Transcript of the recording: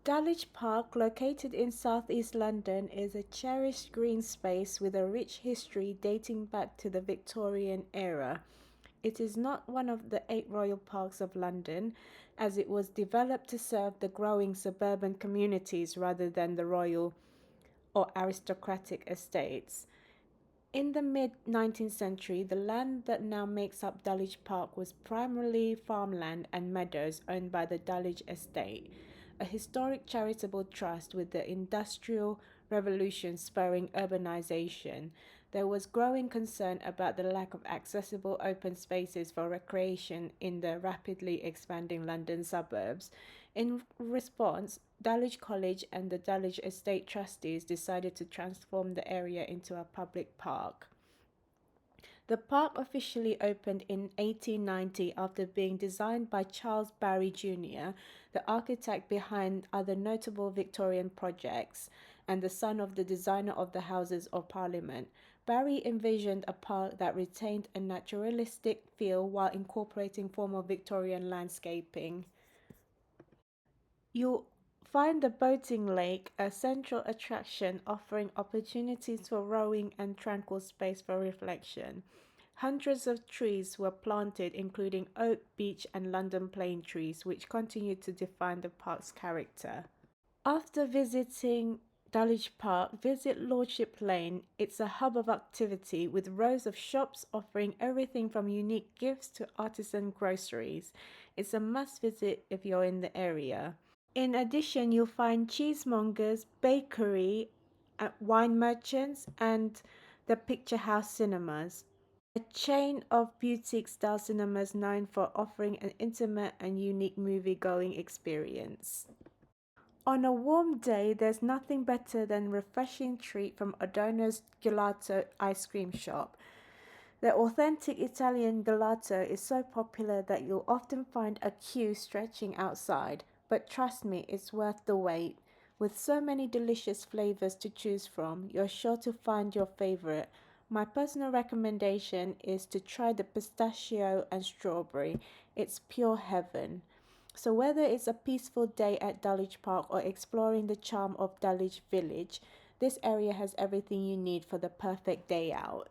Dulwich Park, located in southeast London, is a cherished green space with a rich history dating back to the Victorian era. It is not one of the 8 royal parks of London, as it was developed to serve the growing suburban communities rather than the royal or aristocratic estates. In the mid 19th century, the land that now makes up Dulwich Park was primarily farmland and meadows owned by the Dulwich Estate, a historic charitable trust. With the Industrial Revolution spurring urbanization, there was growing concern about the lack of accessible open spaces for recreation in the rapidly expanding London suburbs. In response, Dulwich College and the Dulwich Estate trustees decided to transform the area into a public park. The park officially opened in 1890 after being designed by Charles Barry Jr., the architect behind other notable Victorian projects and the son of the designer of the Houses of Parliament. Barry envisioned a park that retained a naturalistic feel while incorporating former Victorian landscaping. You'll find the boating lake a central attraction, offering opportunities for rowing and tranquil space for reflection. Hundreds of trees were planted, including oak, beech, and London plane trees, which continue to define the park's character. After visiting Dulwich Park, visit Lordship Lane. It's a hub of activity with rows of shops offering everything from unique gifts to artisan groceries. It's a must visit if you're in the area. In addition, you'll find cheesemongers, bakery, wine merchants, and the Picturehouse cinemas, a chain of boutique-style cinemas known for offering an intimate and unique movie-going experience. On a warm day, there's nothing better than a refreshing treat from Adorno's Gelato ice cream shop. The authentic Italian gelato is so popular that you'll often find a queue stretching outside, but trust me, it's worth the wait. With so many delicious flavors to choose from, you're sure to find your favorite. My personal recommendation is to try the pistachio and strawberry. It's pure heaven. So, whether it's a peaceful day at Dulwich Park or exploring the charm of Dulwich Village, this area has everything you need for the perfect day out.